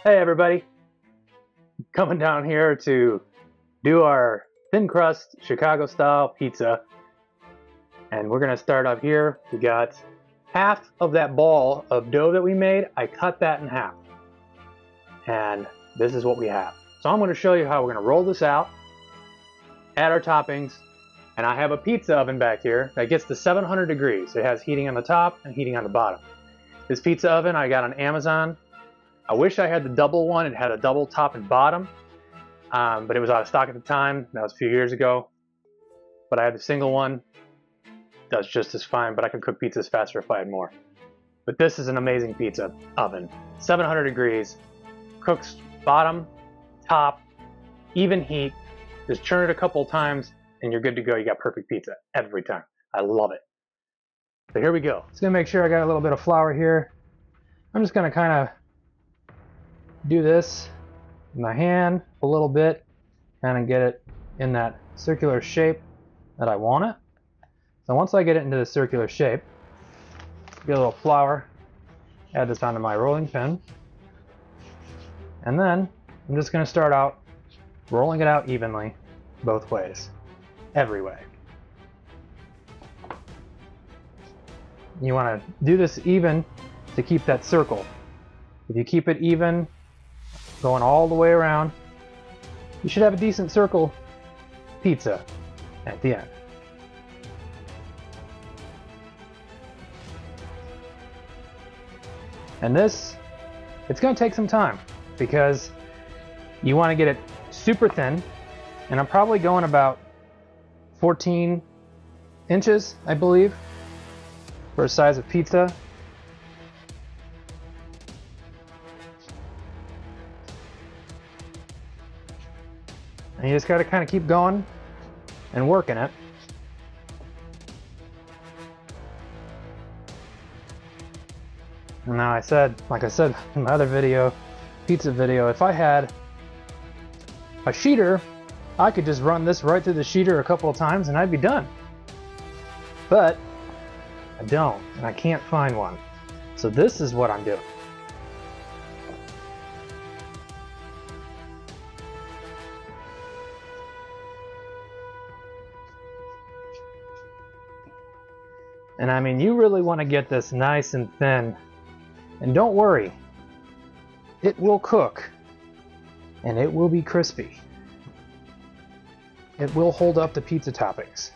Hey everybody, coming down here to do our thin crust Chicago style pizza, and we're gonna start up here. We got half of that ball of dough that we made. I cut that in half, and this is what we have. So I'm gonna show you how we're gonna roll this out, add our toppings, and I have a pizza oven back here that gets to 700 degrees. It has heating on the top and heating on the bottom. This pizza oven I got on Amazon. I wish I had the double one. It had a double top and bottom, but it was out of stock at the time. That was a few years ago. But I had the single one. Does just as fine, but I can cook pizzas faster if I had more. But this is an amazing pizza oven. 700 degrees, cooks bottom, top, even heat. Just churn it a couple times and you're good to go. You got perfect pizza every time. I love it. So here we go. Just gonna make sure I got a little bit of flour here. I'm just gonna kind of do this in my hand a little bit, kind of get it in that circular shape that I want it. So once I get it into the circular shape, get a little flour, add this onto my rolling pin, and then I'm just going to start out rolling it out evenly both ways, every way. You want to do this even to keep that circle. If you keep it even, going all the way around, you should have a decent circle pizza at the end. And this, it's going to take some time because you want to get it super thin, and I'm probably going about 14 inches, I believe, for a size of pizza. And you just got to kind of keep going and working it. And now like I said in my other video, pizza video, if I had a sheeter, I could just run this right through the sheeter a couple of times and I'd be done. But I don't, and I can't find one. So this is what I'm doing. And I mean, you really want to get this nice and thin. And don't worry, it will cook. And it will be crispy. It will hold up the pizza toppings.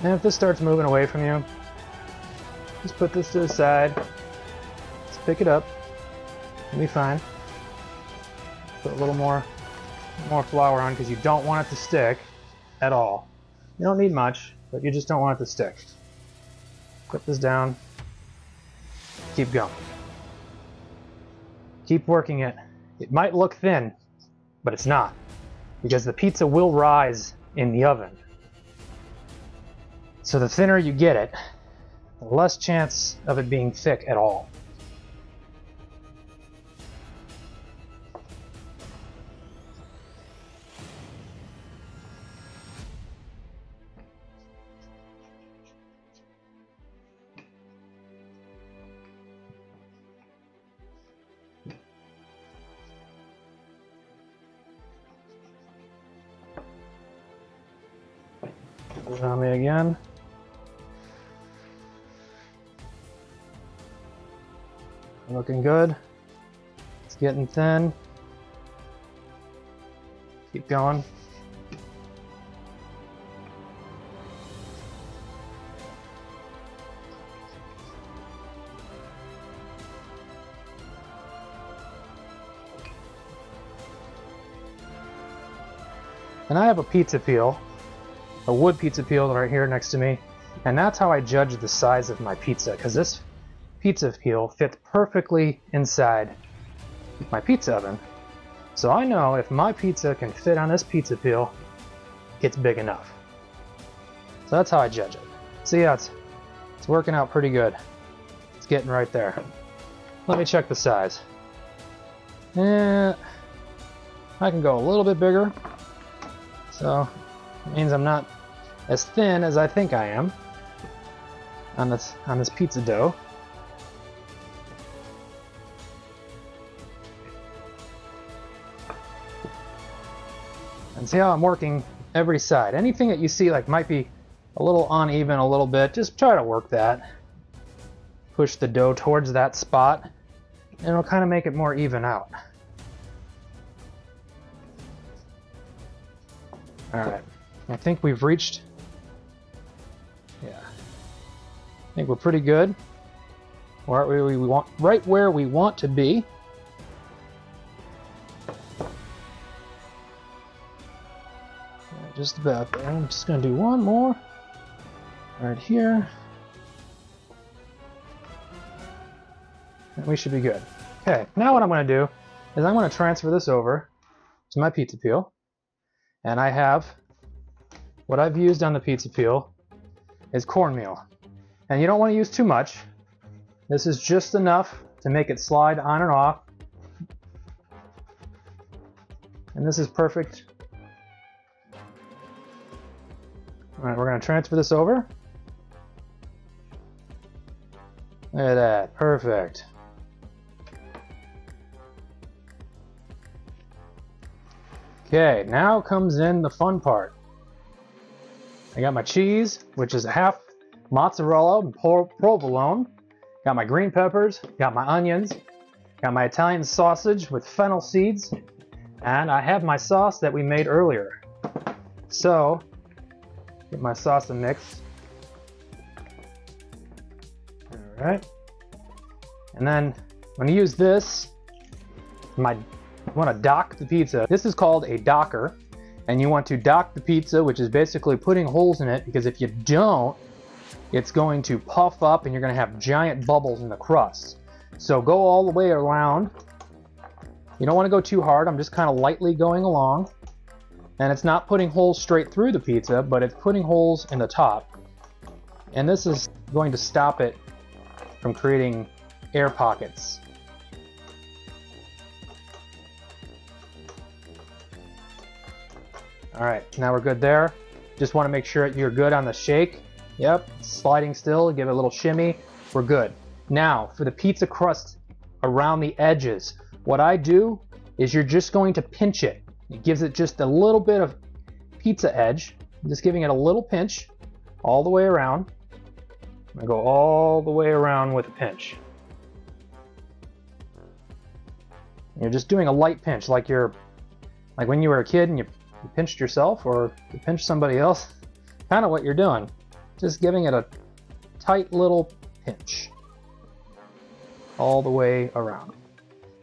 And if this starts moving away from you, just put this to the side, just pick it up, it'll be fine. Put a little more flour on because you don't want it to stick at all. You don't need much, but you just don't want it to stick. Put this down, keep going. Keep working it. It might look thin, but it's not, because the pizza will rise in the oven. So the thinner you get it, the less chance of it being thick at all. Put it on me again. Looking good. It's getting thin. Keep going. And I have a pizza peel, a wood pizza peel right here next to me, and that's how I judge the size of my pizza, because this pizza peel fits perfectly inside my pizza oven. So I know if my pizza can fit on this pizza peel, it's big enough. So that's how I judge it. See how it's working out pretty good. It's getting right there. Let me check the size. I can go a little bit bigger. So it means I'm not as thin as I think I am on this pizza dough. And see how I'm working every side. Anything that you see like might be a little uneven a little bit, just try to work that. Push the dough towards that spot, and it'll kind of make it more even out. Alright, I think we've reached, yeah, I think we're pretty good. Right where we want to be. Just about there. I'm just going to do one more right here. And we should be good. Okay, now what I'm going to do is I'm going to transfer this over to my pizza peel. And I have, what I've used on the pizza peel is cornmeal. And you don't want to use too much. This is just enough to make it slide on and off. And this is perfect. Alright, we're going to transfer this over. Look at that, perfect. Okay, now comes in the fun part. I got my cheese, which is a half mozzarella and provolone. Got my green peppers, got my onions, got my Italian sausage with fennel seeds, and I have my sauce that we made earlier. So, get my salsa mix. Alright. And then, I'm going to use this, I want to dock the pizza. This is called a docker, and you want to dock the pizza, which is basically putting holes in it, because if you don't, it's going to puff up and you're going to have giant bubbles in the crust. So go all the way around. You don't want to go too hard. I'm just kind of lightly going along. And it's not putting holes straight through the pizza, but it's putting holes in the top. And this is going to stop it from creating air pockets. Alright, now we're good there. Just want to make sure you're good on the shake. Yep, sliding still, give it a little shimmy. We're good. Now, for the pizza crust around the edges, what I do is you're just going to pinch it. It gives it just a little bit of pizza edge. I'm just giving it a little pinch all the way around. I'm going to go all the way around with a pinch. You're just doing a light pinch, like when you were a kid and you pinched yourself or you pinched somebody else. Kind of what you're doing. Just giving it a tight little pinch all the way around.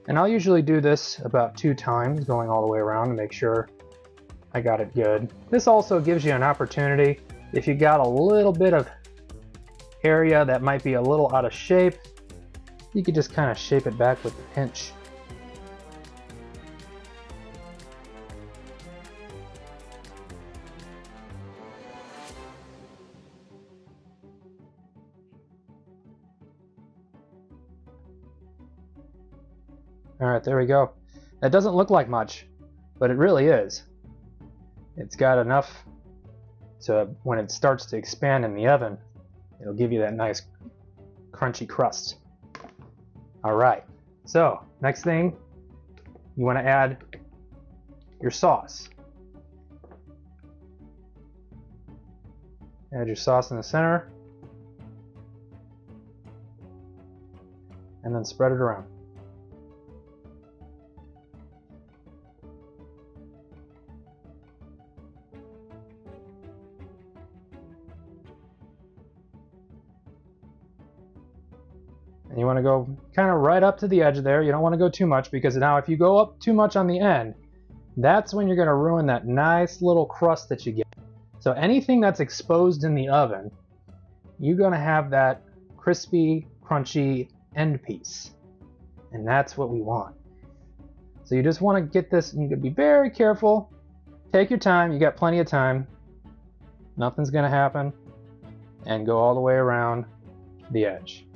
And I'll usually do this about 2 times, going all the way around to make sure I got it good. This also gives you an opportunity, if you got a little bit of area that might be a little out of shape, you could just kind of shape it back with the pinch. Alright, there we go. That doesn't look like much, but it really is. It's got enough so when it starts to expand in the oven, it'll give you that nice crunchy crust. Alright, so next thing, you want to add your sauce. Add your sauce in the center, and then spread it around. And you want to go kind of right up to the edge there. You don't want to go too much, because now if you go up too much on the end, that's when you're going to ruin that nice little crust that you get. So anything that's exposed in the oven, you're going to have that crispy, crunchy end piece. And that's what we want. So you just want to get this, and you can be very careful. Take your time. You got plenty of time. Nothing's going to happen. And go all the way around the edge.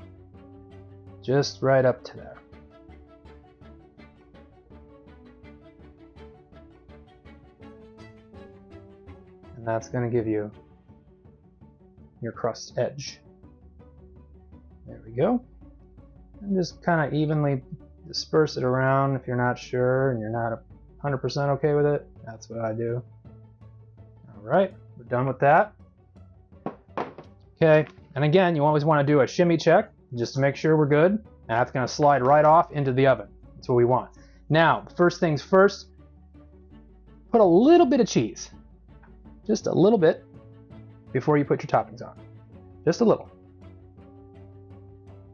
Just right up to there. And that's going to give you your crust edge. There we go. And just kind of evenly disperse it around if you're not sure and you're not 100% okay with it. That's what I do. Alright, we're done with that. Okay, and again, you always want to do a shimmy check just to make sure we're good. And that's going to slide right off into the oven. That's what we want. Now, first things first, put a little bit of cheese. Just a little bit before you put your toppings on. Just a little.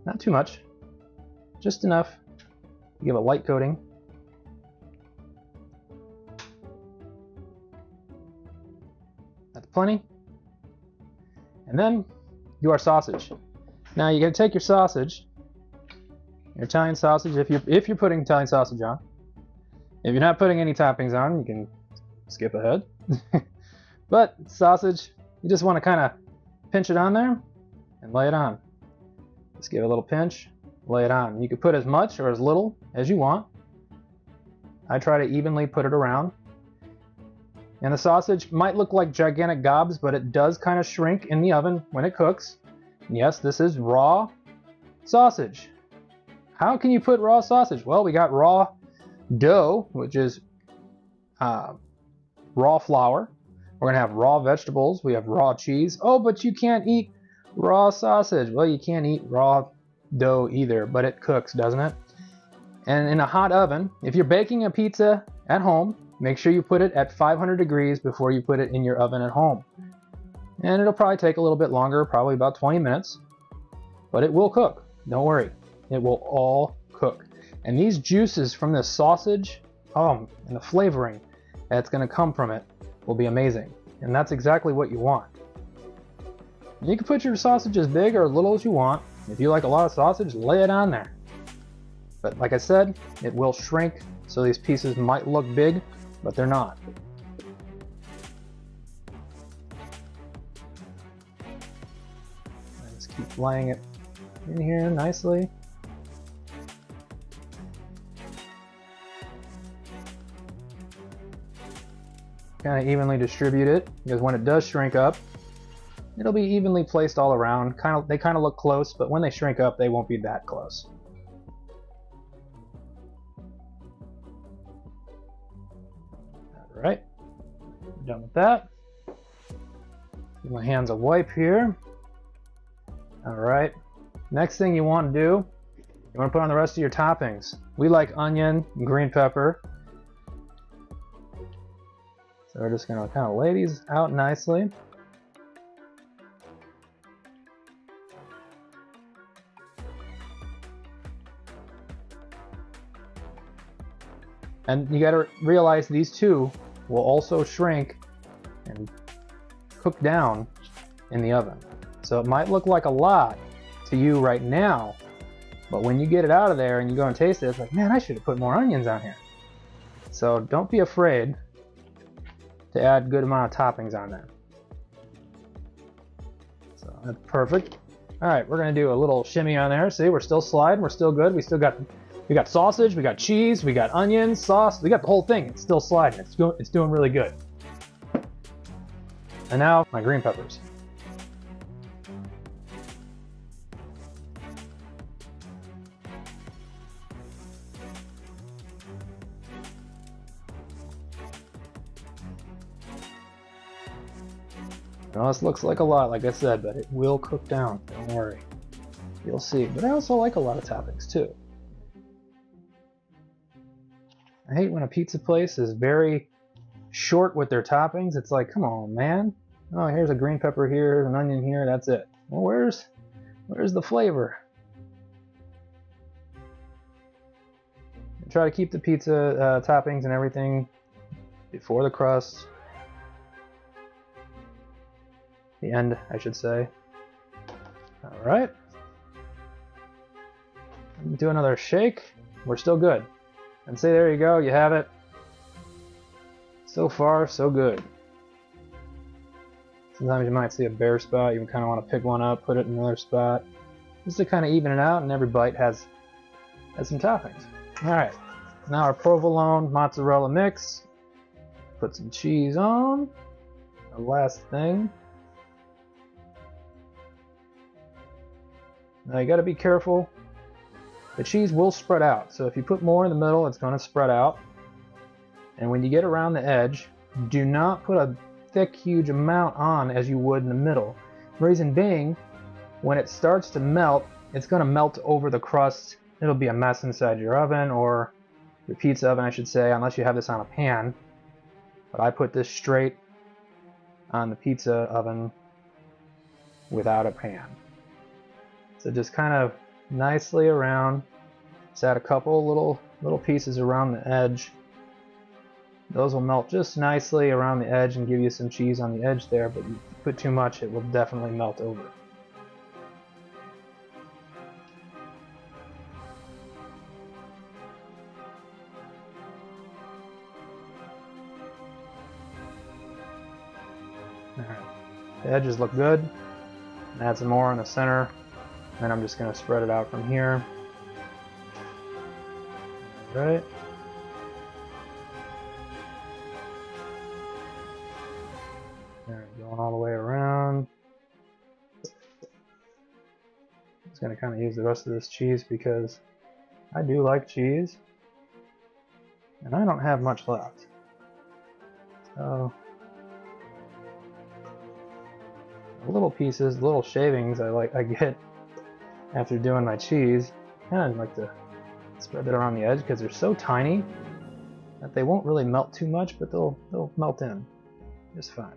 Not too much. Just enough to give a light coating. That's plenty. And then do our sausage. Now you're going to take your sausage, your Italian sausage, if you're putting Italian sausage on. If you're not putting any toppings on, you can skip ahead. But sausage, you just want to kind of pinch it on there and lay it on. Just give it a little pinch, lay it on. You can put as much or as little as you want. I try to evenly put it around. And the sausage might look like gigantic gobs, but it does kind of shrink in the oven when it cooks. And yes, this is raw sausage. How can you put raw sausage? Well, we got raw dough, which is raw flour. We're going to have raw vegetables. We have raw cheese. Oh, but you can't eat raw sausage. Well, you can't eat raw dough either, but it cooks, doesn't it? And in a hot oven, if you're baking a pizza at home, make sure you put it at 500 degrees before you put it in your oven at home. And it'll probably take a little bit longer, probably about 20 minutes, but it will cook. Don't worry, it will all cook. And these juices from this sausage, and the flavoring that's going to come from it will be amazing. And that's exactly what you want. You can put your sausage as big or as little as you want. If you like a lot of sausage, lay it on there. But like I said, it will shrink, so these pieces might look big, but they're not. Let's keep laying it in here nicely. Kind of evenly distribute it, because when it does shrink up, it'll be evenly placed all around. They kind of look close, but when they shrink up, they won't be that close. Alright, done with that. Give my hands a wipe here. Alright, next thing you want to do, you want to put on the rest of your toppings. We like onion and green pepper. So we're just going to kind of lay these out nicely. And you got to realize these two will also shrink and cook down in the oven. So it might look like a lot to you right now, but when you get it out of there and you go and taste it, it's like, man, I should have put more onions on here. So don't be afraid to add a good amount of toppings on there. So that's perfect. All right, we're gonna do a little shimmy on there. See, we're still sliding, we're still good. We got sausage, we got cheese, we got onions, sauce, we got the whole thing. It's still sliding, it's doing really good. And now my green peppers. Now this looks like a lot, like I said, but it will cook down, don't worry. You'll see, but I also like a lot of toppings too. I hate when a pizza place is very short with their toppings. It's like, come on, man. Oh, here's a green pepper here, here's an onion here, that's it. Well, where's the flavor? Try to keep the pizza toppings and everything before the crust. The end, I should say. All right. Do another shake. We're still good. And say, there you go, you have it. So far, so good. Sometimes you might see a bare spot. You kind of want to pick one up, put it in another spot, just to kind of even it out, and every bite has some toppings. All right. Now our provolone mozzarella mix. Put some cheese on. The last thing. Now you got to be careful. The cheese will spread out, so if you put more in the middle, it's going to spread out. And when you get around the edge, do not put a thick, huge amount on as you would in the middle. Reason being, when it starts to melt, it's going to melt over the crust. It'll be a mess inside your oven, or your pizza oven, I should say, unless you have this on a pan. But I put this straight on the pizza oven without a pan. So just kind of nicely around. Just add a couple little pieces around the edge. Those will melt just nicely around the edge and give you some cheese on the edge there, but if you put too much, it will definitely melt over. Alright, the edges look good. Add some more in the center. Then I'm just going to spread it out from here. Alright. There, going all the way around. Just going to kind of use the rest of this cheese because I do like cheese. And I don't have much left. So, little pieces, little shavings I get after doing my cheese. Kind of like to spread it around the edge because they're so tiny that they won't really melt too much, but they'll melt in just fine.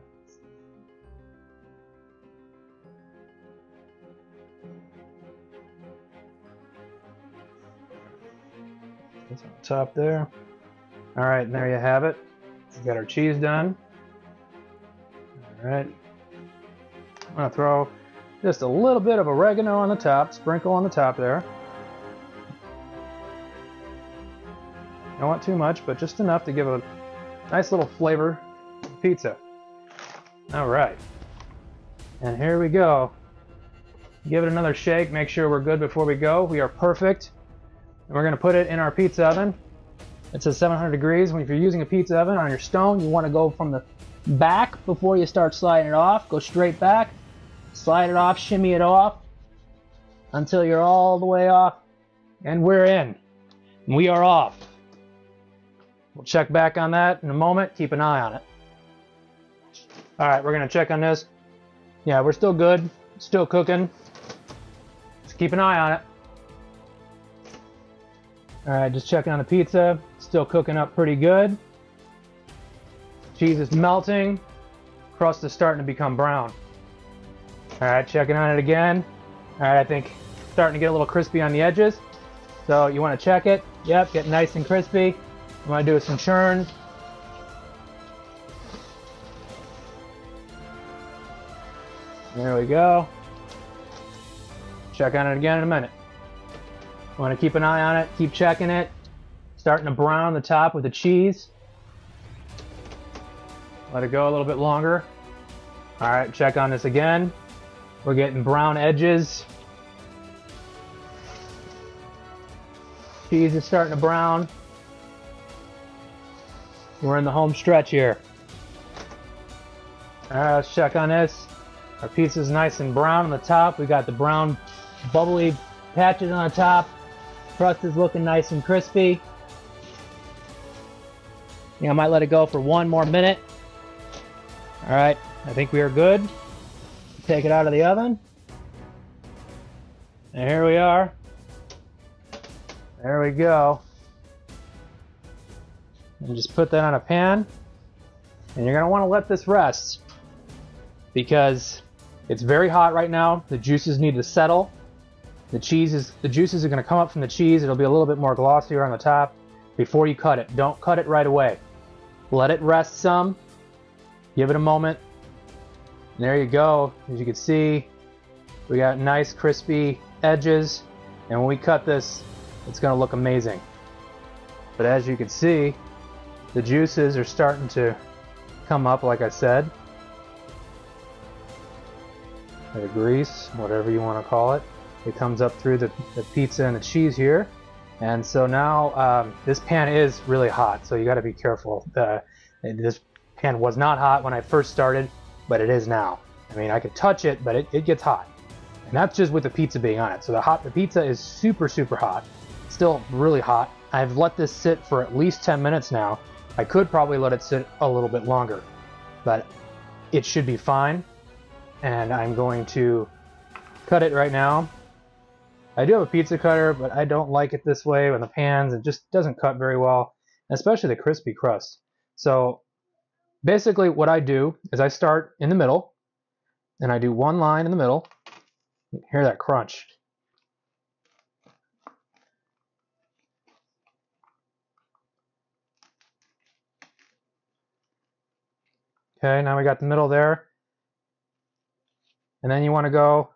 That's on top there. All right, and there you have it. We've got our cheese done. All right. I'm gonna throw just a little bit of oregano on the top, sprinkle on the top there. Don't want too much, but just enough to give a nice little flavor to the pizza. All right, and here we go. Give it another shake, make sure we're good before we go. We are perfect. And we're gonna put it in our pizza oven. It says 700 degrees. If you're using a pizza oven on your stone, you wanna go from the back before you start sliding it off. Go straight back. Slide it off, shimmy it off until you're all the way off, and we're in. We are off. We'll check back on that in a moment. Keep an eye on it. All right, we're gonna check on this. Yeah, we're still good. Still cooking. Just keep an eye on it. All right, just checking on the pizza. Still cooking up pretty good. Cheese is melting. Crust is starting to become brown. All right, checking on it again. All right, I think starting to get a little crispy on the edges. So you want to check it. Yep, get nice and crispy. I'm going to do some churn. There we go. Check on it again in a minute. Want to keep an eye on it, keep checking it. Starting to brown the top with the cheese. Let it go a little bit longer. All right, check on this again. We're getting brown edges. Cheese is starting to brown. We're in the home stretch here. All right, let's check on this. Our pizza is nice and brown on the top. We got the brown bubbly patches on the top. Crust is looking nice and crispy. I might let it go for one more minute. All right, I think we are good. Take it out of the oven. And here we are. There we go. And just put that on a pan. And you're gonna wanna let this rest because it's very hot right now. The juices need to settle. The juices are gonna come up from the cheese. It'll be a little bit more glossier on the top before you cut it. Don't cut it right away. Let it rest some. Give it a moment. And there you go. As you can see, we got nice crispy edges. And when we cut this, it's gonna look amazing. But as you can see, the juices are starting to come up, like I said. The grease, whatever you want to call it. It comes up through the pizza and the cheese here. And so now this pan is really hot, so you got to be careful. This pan was not hot when I first started. but it is now. I mean, I could touch it, but it gets hot. And that's just with the pizza being on it. So the pizza is super, super hot. Still really hot. I've let this sit for at least 10 minutes now. I could probably let it sit a little bit longer, but it should be fine. And I'm going to cut it right now. I do have a pizza cutter, but I don't like it this way with the pans. It just doesn't cut very well, especially the crispy crust. So basically what I do is I start in the middle, and I do one line in the middle. You can hear that crunch. Okay, now we got the middle there. And then you want to go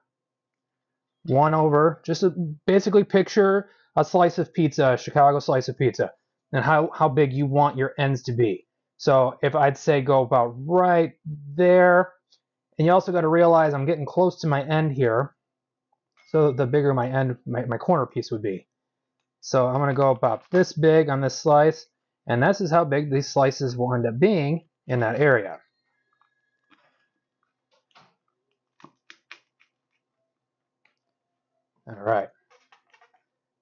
one over, just to basically picture a slice of pizza, a Chicago slice of pizza, and how big you want your ends to be. So if I'd say go about right there, and you also got to realize I'm getting close to my end here, so the bigger my end, my corner piece would be. So I'm going to go about this big on this slice, and this is how big these slices will end up being in that area. All right.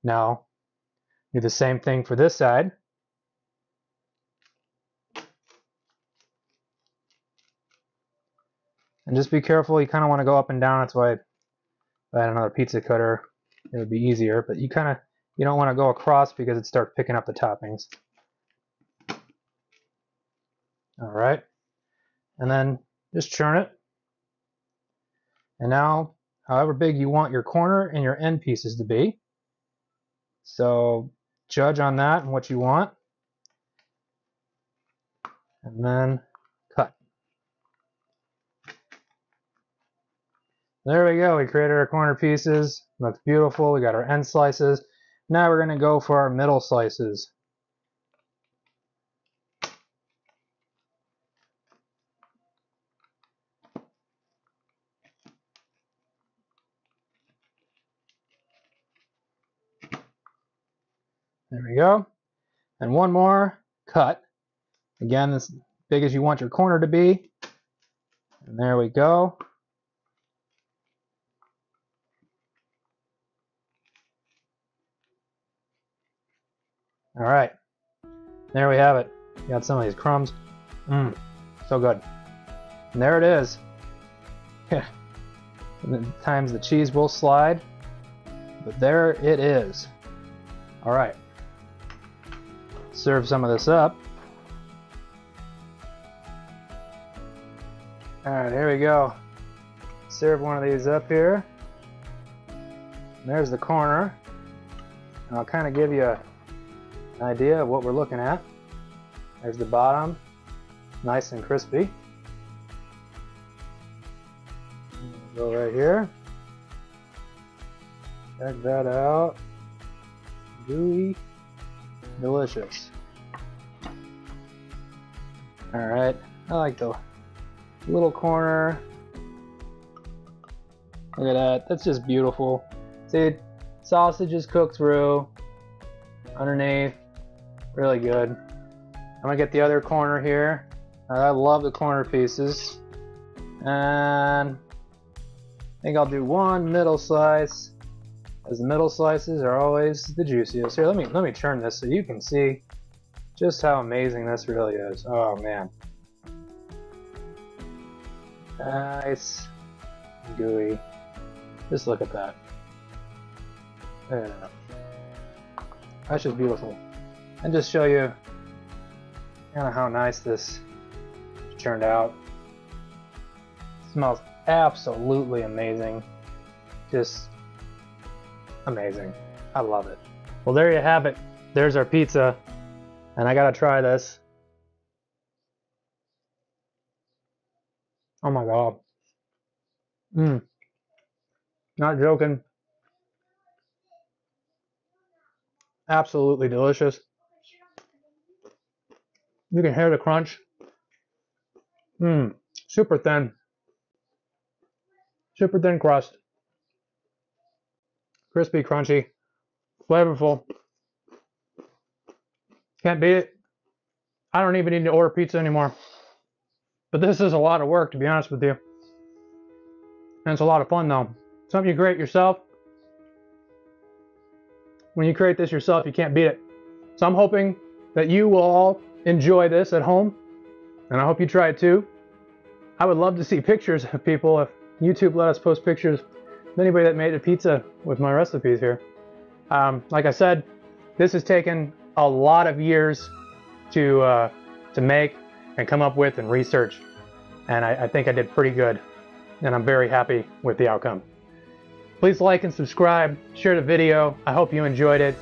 Now, do the same thing for this side. And just be careful, you kind of want to go up and down. That's why if I had another pizza cutter, it would be easier. But you don't want to go across because it starts picking up the toppings. All right. And then just churn it. And now, however big you want your corner and your end pieces to be. So judge on that and what you want. And then cut. There we go. We created our corner pieces. Looks beautiful. We got our end slices. Now we're going to go for our middle slices. There we go. And one more, cut. Again, as big as you want your corner to be. And there we go. All right. There we have it. Got some of these crumbs. So good. And there it is. Times the cheese will slide. But there it is. All right. Serve some of this up. All right, here we go. Serve one of these up here. And there's the corner. And I'll kind of give you an idea of what we're looking at. There's the bottom, nice and crispy. Go right here. Check that out. Gooey, delicious. All right, I like the little corner. Look at that, that's just beautiful. See, sausage is cooked through underneath, really good. I'm gonna get the other corner here. I love the corner pieces. And I think I'll do one middle slice, as the middle slices are always the juiciest. Here, let me turn this so you can see just how amazing this really is. Oh man. Nice. Gooey. Just look at that. Yeah. That's just beautiful. And just show you kind of how nice this turned out. Smells absolutely amazing. Just amazing. I love it. Well, there you have it. There's our pizza. And I gotta try this. Oh my god. Not joking. Absolutely delicious. You can hear the crunch. Super thin. Super thin crust. Crispy, crunchy, flavorful. Can't beat it. I don't even need to order pizza anymore. But this is a lot of work, to be honest with you. And it's a lot of fun, though. Something you create yourself. When you create this yourself, you can't beat it. So I'm hoping that you will all enjoy this at home. And I hope you try it too. I would love to see pictures of people. If YouTube let us post pictures of anybody that made a pizza with my recipes here. Like I said, this has taken a lot of years to make and come up with and research. And I think I did pretty good. And I'm very happy with the outcome. Please like and subscribe, share the video. I hope you enjoyed it.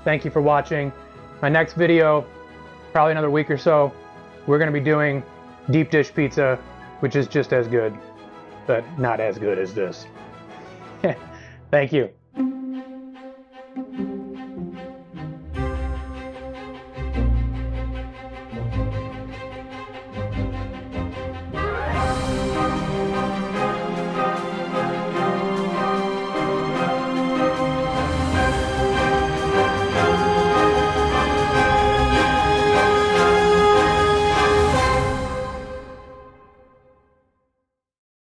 Thank you for watching. My next video, probably another week or so, we're going to be doing deep dish pizza, which is just as good, but not as good as this. Thank you.